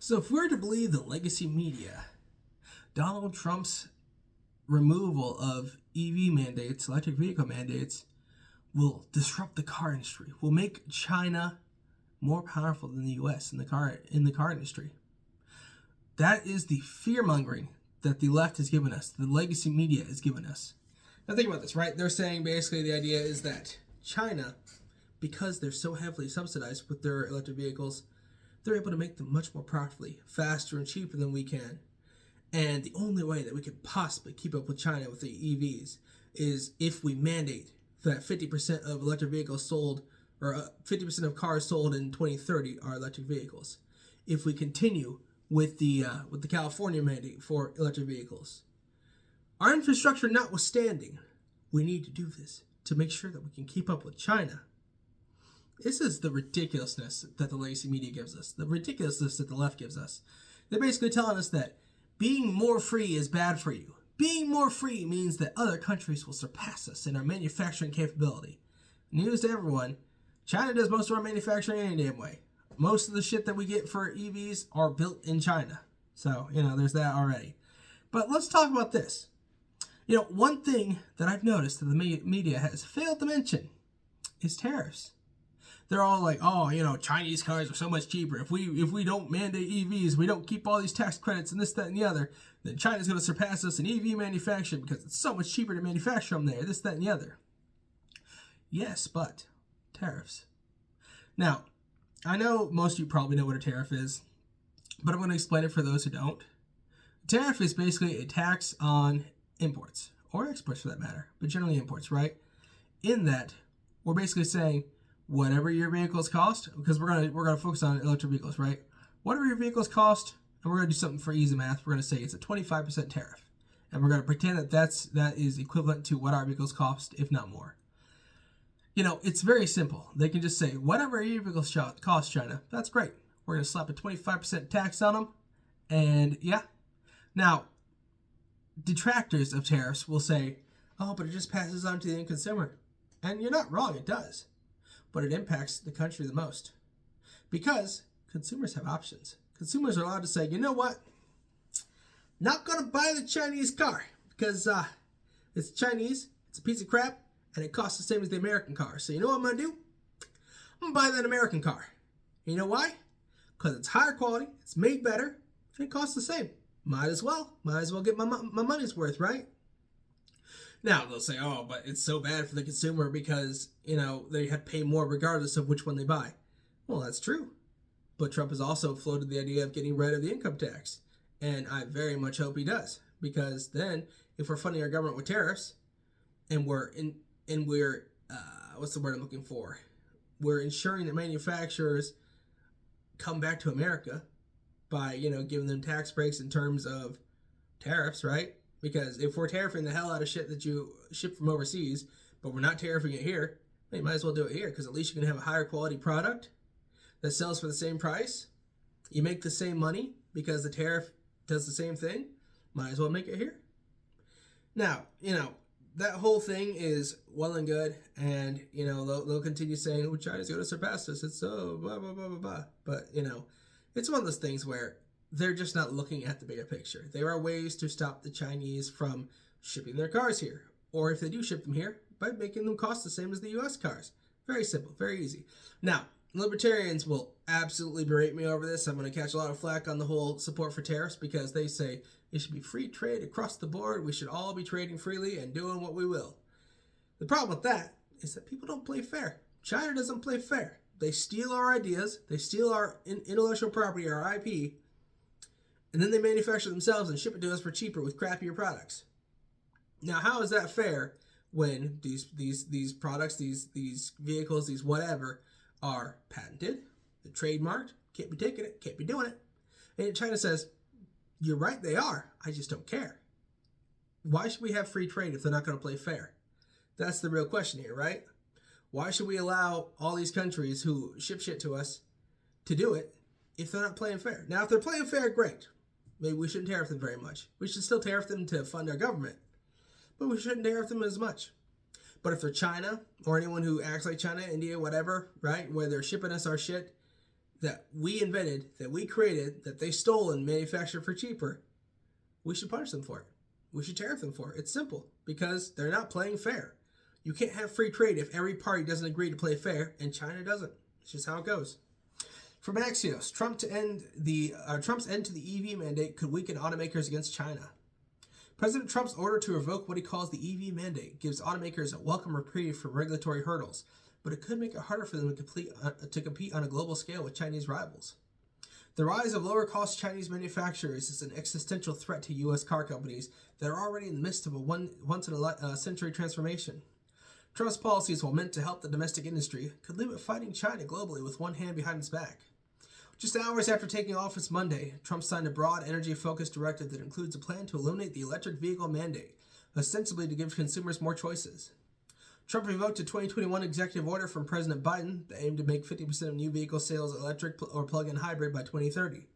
So if we're to believe the legacy media, Donald Trump's removal of EV mandates, electric vehicle mandates, will disrupt the car industry, will make China more powerful than the US in the car industry. That is the fear-mongering that the left has given us, the legacy media has given us. Now think about this, right? They're saying basically the idea is that China, because they're so heavily subsidized with their electric vehicles, they're able to make them much more profitably, faster and cheaper than we can. And the only way that we could possibly keep up with China with the EVs is if we mandate that 50% of electric vehicles sold, or 50% of cars sold in 2030 are electric vehicles. If we continue with the California mandate for electric vehicles, our infrastructure notwithstanding, we need to do this to make sure that we can keep up with China. This is the ridiculousness that the legacy media gives us, the ridiculousness that the left gives us. They're basically telling us that being more free is bad for you. Being more free means that other countries will surpass us in our manufacturing capability. News to everyone, China does most of our manufacturing any damn way. Most of the shit that we get for EVs are built in China. So, there's that already. But let's talk about this. One thing that I've noticed that the media has failed to mention is tariffs. They're all like, Chinese cars are so much cheaper. If we don't mandate EVs, we don't keep all these tax credits and this, that, and the other, then China's going to surpass us in EV manufacturing because it's so much cheaper to manufacture them there, this, that, and the other. Yes, but tariffs. Now, I know most of you probably know what a tariff is, but I'm going to explain it for those who don't. A tariff is basically a tax on imports, or exports for that matter, but generally imports, right? In that, we're basically saying, whatever your vehicles cost, because we're gonna focus on electric vehicles, right? Whatever your vehicles cost, and we're gonna do something for easy math. We're gonna say it's a 25% tariff, and we're gonna pretend that that is equivalent to what our vehicles cost, if not more. It's very simple. They can just say whatever your vehicles cost, China. That's great. We're gonna slap a 25% tax on them, and yeah. Now, detractors of tariffs will say, "Oh, but it just passes on to the end consumer," and you're not wrong. It does. But it impacts the country the most. Because consumers have options. Consumers are allowed to say, you know what? Not going to buy the Chinese car because it's Chinese, it's a piece of crap, and it costs the same as the American car. So you know what I'm going to do? I'm going to buy that American car. And you know why? Because it's higher quality, it's made better, and it costs the same. Might as well get my money's worth, right? Now, they'll say, oh, but it's so bad for the consumer because, they have to pay more regardless of which one they buy. Well, that's true. But Trump has also floated the idea of getting rid of the income tax. And I very much hope he does. Because then, if we're funding our government with tariffs, and we're what's the word I'm looking for? We're ensuring that manufacturers come back to America by, giving them tax breaks in terms of tariffs, right? Because if we're tariffing the hell out of shit that you ship from overseas, but we're not tariffing it here, you might as well do it here because at least you can have a higher quality product that sells for the same price. You make the same money because the tariff does the same thing. Might as well make it here. Now, that whole thing is well and good, and, they'll continue saying, oh, China's going to surpass us. It's so blah, blah, blah, blah, blah. But, it's one of those things where they're just not looking at the bigger picture. There are ways to stop the Chinese from shipping their cars here. Or if they do ship them here, by making them cost the same as the US cars. Very simple, very easy. Now, libertarians will absolutely berate me over this. I'm going to catch a lot of flack on the whole support for tariffs because they say it should be free trade across the board. We should all be trading freely and doing what we will. The problem with that is that people don't play fair. China doesn't play fair. They steal our ideas. They steal our intellectual property, our IP, and then they manufacture themselves and ship it to us for cheaper with crappier products. Now, how is that fair when these products, these vehicles, these whatever, are patented, they're trademarked, can't be taking it, can't be doing it? And China says, you're right, they are. I just don't care. Why should we have free trade if they're not going to play fair? That's the real question here, right? Why should we allow all these countries who ship shit to us to do it if they're not playing fair? Now, if they're playing fair, great. Maybe we shouldn't tariff them very much. We should still tariff them to fund our government, but we shouldn't tariff them as much. But if they're China or anyone who acts like China, India, whatever, right, where they're shipping us our shit that we invented, that we created, that they stole and manufactured for cheaper, we should punish them for it. We should tariff them for it. It's simple, because they're not playing fair. You can't have free trade if every party doesn't agree to play fair, and China doesn't. It's just how it goes. From Axios, Trump's end to the EV mandate could weaken automakers against China. President Trump's order to revoke what he calls the EV mandate gives automakers a welcome reprieve from regulatory hurdles, but it could make it harder for them to compete on a global scale with Chinese rivals. The rise of lower-cost Chinese manufacturers is an existential threat to U.S. car companies that are already in the midst of a once-in-a-century transformation. Trump's policies, while meant to help the domestic industry, could leave it fighting China globally with one hand behind its back. Just hours after taking office Monday, Trump signed a broad energy-focused directive that includes a plan to eliminate the electric vehicle mandate, ostensibly to give consumers more choices. Trump revoked a 2021 executive order from President Biden that aimed to make 50% of new vehicle sales electric or plug-in hybrid by 2030.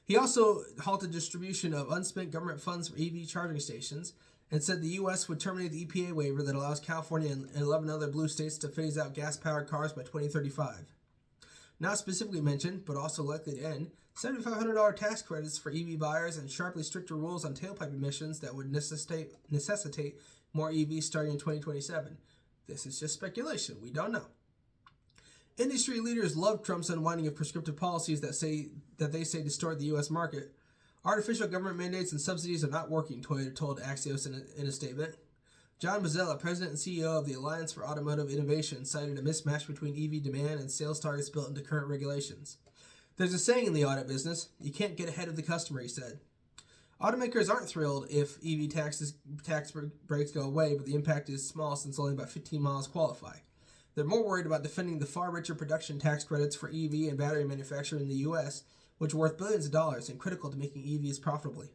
He also halted distribution of unspent government funds for EV charging stations and said the U.S. would terminate the EPA waiver that allows California and 11 other blue states to phase out gas-powered cars by 2035. Not specifically mentioned, but also likely to end, $7,500 tax credits for EV buyers and sharply stricter rules on tailpipe emissions that would necessitate more EVs starting in 2027. This is just speculation. We don't know. Industry leaders love Trump's unwinding of prescriptive policies that they say distort the U.S. market. Artificial government mandates and subsidies are not working, Toyota told Axios in a statement. John Bozzella, president and CEO of the Alliance for Automotive Innovation, cited a mismatch between EV demand and sales targets built into current regulations. There's a saying in the auto business, you can't get ahead of the customer, he said. Automakers aren't thrilled if EV tax breaks go away, but the impact is small since only about 15 miles qualify. They're more worried about defending the far richer production tax credits for EV and battery manufacturing in the U.S., which are worth billions of dollars and critical to making EVs profitably.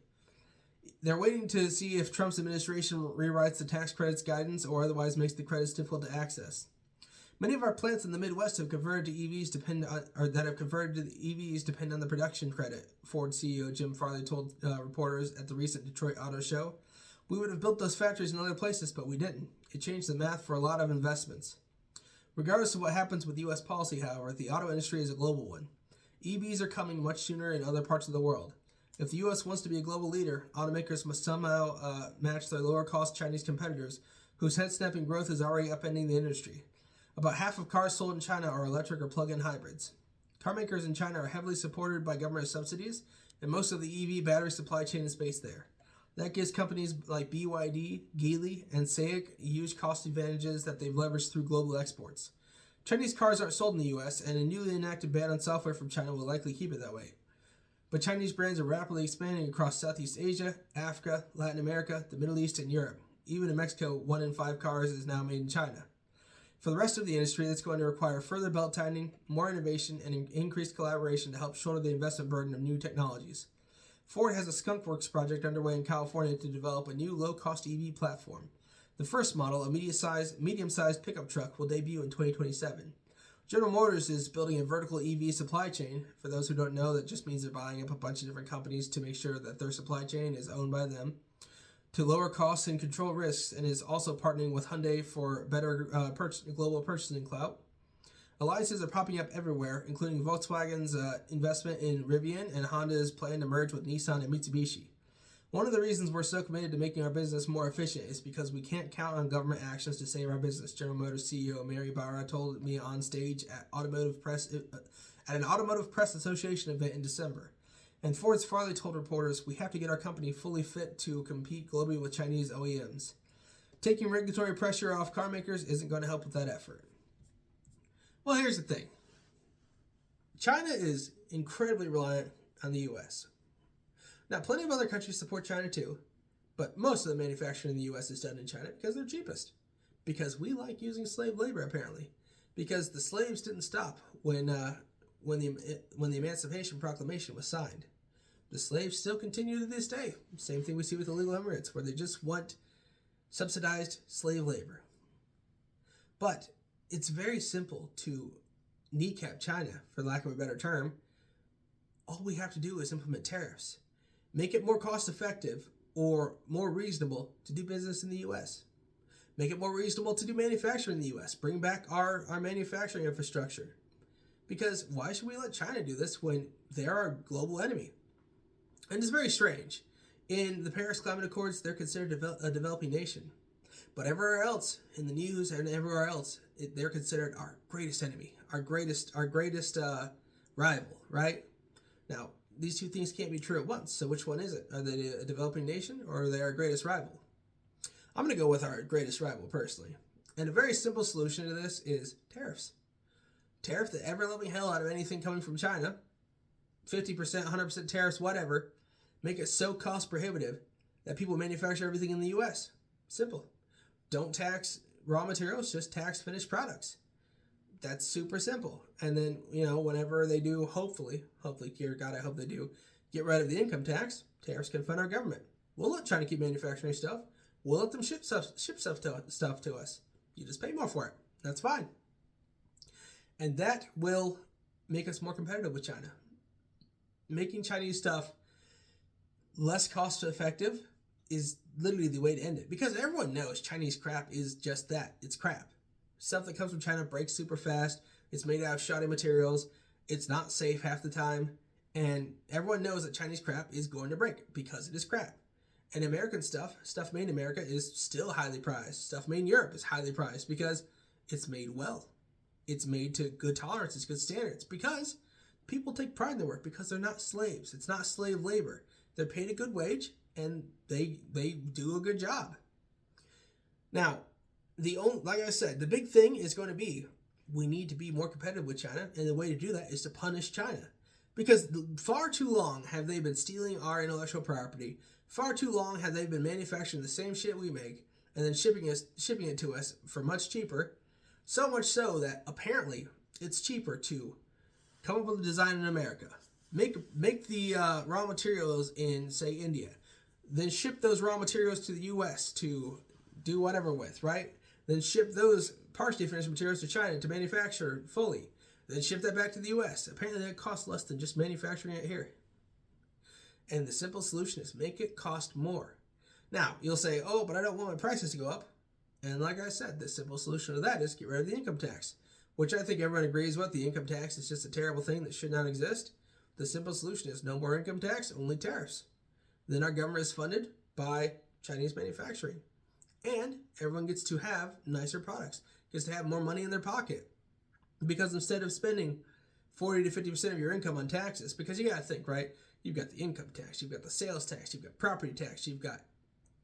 They're waiting to see if Trump's administration rewrites the tax credits guidance or otherwise makes the credits difficult to access. Many of our plants in the Midwest have converted to EVs depend on the production credit, Ford CEO Jim Farley told reporters at the recent Detroit Auto Show. We would have built those factories in other places, but we didn't. It changed the math for a lot of investments. Regardless of what happens with U.S. policy, however, the auto industry is a global one. EVs are coming much sooner in other parts of the world. If the U.S. wants to be a global leader, automakers must somehow match their lower-cost Chinese competitors, whose head-snapping growth is already upending the industry. About half of cars sold in China are electric or plug-in hybrids. Car makers in China are heavily supported by government subsidies, and most of the EV battery supply chain is based there. That gives companies like BYD, Geely, and SAIC huge cost advantages that they've leveraged through global exports. Chinese cars aren't sold in the U.S., and a newly enacted ban on software from China will likely keep it that way. But Chinese brands are rapidly expanding across Southeast Asia, Africa, Latin America, the Middle East, and Europe. Even in Mexico, 1 in 5 cars is now made in China. For the rest of the industry, that's going to require further belt-tightening, more innovation, and increased collaboration to help shoulder the investment burden of new technologies. Ford has a skunkworks project underway in California to develop a new low-cost EV platform. The first model, a medium-sized pickup truck, will debut in 2027. General Motors is building a vertical EV supply chain. For those who don't know, that just means they're buying up a bunch of different companies to make sure that their supply chain is owned by them, to lower costs and control risks, and is also partnering with Hyundai for better global purchasing clout. Alliances are popping up everywhere, including Volkswagen's investment in Rivian and Honda's plan to merge with Nissan and Mitsubishi. One of the reasons we're so committed to making our business more efficient is because we can't count on government actions to save our business, General Motors CEO Mary Barra told me on stage at an Automotive Press Association event in December. And Ford's Farley told reporters, we have to get our company fully fit to compete globally with Chinese OEMs. Taking regulatory pressure off car makers isn't going to help with that effort. Well, here's the thing. China is incredibly reliant on the U.S. Now, plenty of other countries support China too, but most of the manufacturing in the U.S. is done in China because they're cheapest. Because we like using slave labor, apparently. Because the slaves didn't stop when the Emancipation Proclamation was signed. The slaves still continue to this day. Same thing we see with illegal immigrants, where they just want subsidized slave labor. But it's very simple to kneecap China, for lack of a better term. All we have to do is implement tariffs. Make it more cost-effective or more reasonable to do business in the U.S. Make it more reasonable to do manufacturing in the U.S. Bring back our manufacturing infrastructure. Because why should we let China do this when they're our global enemy? And it's very strange. In the Paris Climate Accords, they're considered a developing nation. But everywhere else, in the news and everywhere else, they're considered our greatest enemy, our greatest rival, right? Now, these two things can't be true at once. So which one is it? Are they a developing nation or are they our greatest rival? I'm going to go with our greatest rival personally. And a very simple solution to this is tariffs. Tariff the ever-loving hell out of anything coming from China. 50%, 100% tariffs, whatever. Make it so cost prohibitive that people manufacture everything in the U.S. Simple. Don't tax raw materials, just tax finished products. That's super simple. And then, whenever they do, hopefully, dear God, I hope they do, get rid of the income tax, tariffs can fund our government. We'll let China keep manufacturing stuff. We'll let them ship stuff to us. You just pay more for it. That's fine. And that will make us more competitive with China. Making Chinese stuff less cost effective is literally the way to end it. Because everyone knows Chinese crap is just that. It's crap. Stuff that comes from China breaks super fast. It's made out of shoddy materials. It's not safe half the time. And everyone knows that Chinese crap is going to break because it is crap. And American stuff made in America, is still highly prized. Stuff made in Europe is highly prized because it's made well. It's made to good tolerances, good standards. Because people take pride in their work because they're not slaves. It's not slave labor. They're paid a good wage and they do a good job. Now, like I said, the big thing is going to be we need to be more competitive with China, and the way to do that is to punish China. Because far too long have they been stealing our intellectual property. Far too long have they been manufacturing the same shit we make and then shipping it to us for much cheaper. So much so that apparently it's cheaper to come up with a design in America, make the raw materials in, say, India, then ship those raw materials to the U.S. to do whatever with, right? Then ship those partially finished materials to China to manufacture fully. Then ship that back to the U.S. Apparently that costs less than just manufacturing it here. And the simple solution is make it cost more. Now, you'll say, oh, but I don't want my prices to go up. And like I said, the simple solution to that is get rid of the income tax, which I think everyone agrees with. The income tax is just a terrible thing that should not exist. The simple solution is no more income tax, only tariffs. Then our government is funded by Chinese manufacturing. And everyone gets to have nicer products, gets to have more money in their pocket. Because instead of spending 40 to 50% of your income on taxes, because you got to think, right? You've got the income tax, you've got the sales tax, you've got property tax, you've got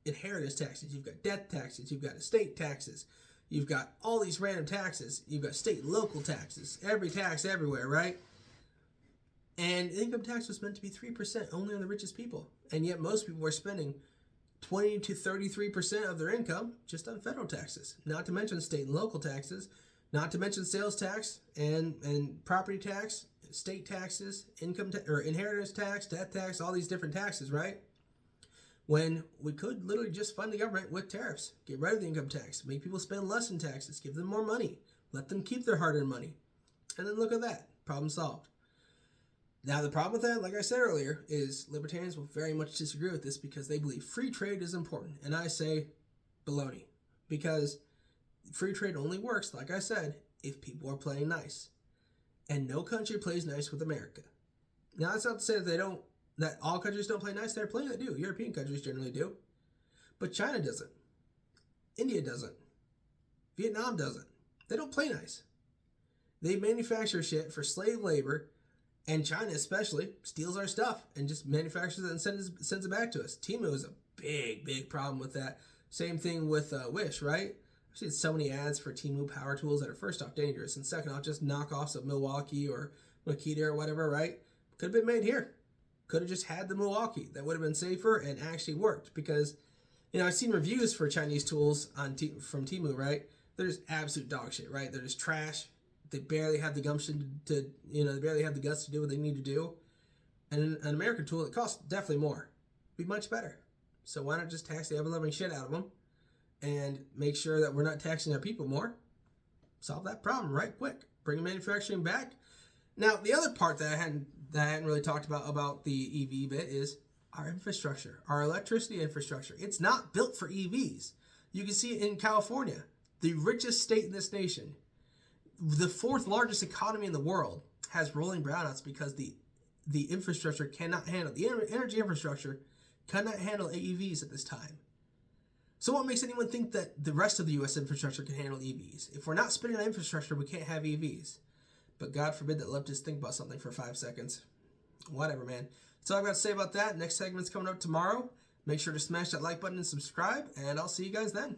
inheritance taxes, you've got death taxes, you've got estate taxes, you've got all these random taxes, you've got state and local taxes, every tax everywhere, right? And income tax was meant to be 3% only on the richest people. And yet most people are spending 20 to 33% of their income just on federal taxes, not to mention state and local taxes, not to mention sales tax and property tax, state taxes, or inheritance tax, death tax, all these different taxes, right? When we could literally just fund the government with tariffs, get rid of the income tax, make people spend less in taxes, give them more money, let them keep their hard-earned money. And then look at that, problem solved. Now, the problem with that, like I said earlier, is libertarians will very much disagree with this because they believe free trade is important. And I say baloney. Because free trade only works, like I said, if people are playing nice. And no country plays nice with America. Now, that's not to say that all countries don't play nice. There are plenty that do. European countries generally do. But China doesn't. India doesn't. Vietnam doesn't. They don't play nice. They manufacture shit for slave labor. And China especially steals our stuff and just manufactures it and sends it back to us. Temu is a big problem with that. Same thing with Wish, right? I've seen so many ads for Temu power tools that are first off dangerous and second off just knockoffs of Milwaukee or Makita or whatever, right? Could have been made here. Could have just had the Milwaukee. That would have been safer and actually worked because, I've seen reviews for Chinese tools from Temu, right? They're just absolute dog shit, right? They're just trash. They barely have the gumption they barely have the guts to do what they need to do. And an American tool, it costs definitely more. Be much better. So why not just tax the ever-loving shit out of them and make sure that we're not taxing our people more? Solve that problem right quick. Bring manufacturing back. Now, the other part that I hadn't really talked about the EV bit is our infrastructure, our electricity infrastructure. It's not built for EVs. You can see it in California, the richest state in this nation. The fourth largest economy in the world, has rolling brownouts because the infrastructure cannot handle, the energy infrastructure cannot handle AEVs at this time. So what makes anyone think that the rest of the U.S. infrastructure can handle EVs? If we're not spending on infrastructure, we can't have EVs. But God forbid that leftists think about something for 5 seconds. Whatever, man. That's all I've got to say about that. Next segment's coming up tomorrow. Make sure to smash that like button and subscribe, and I'll see you guys then.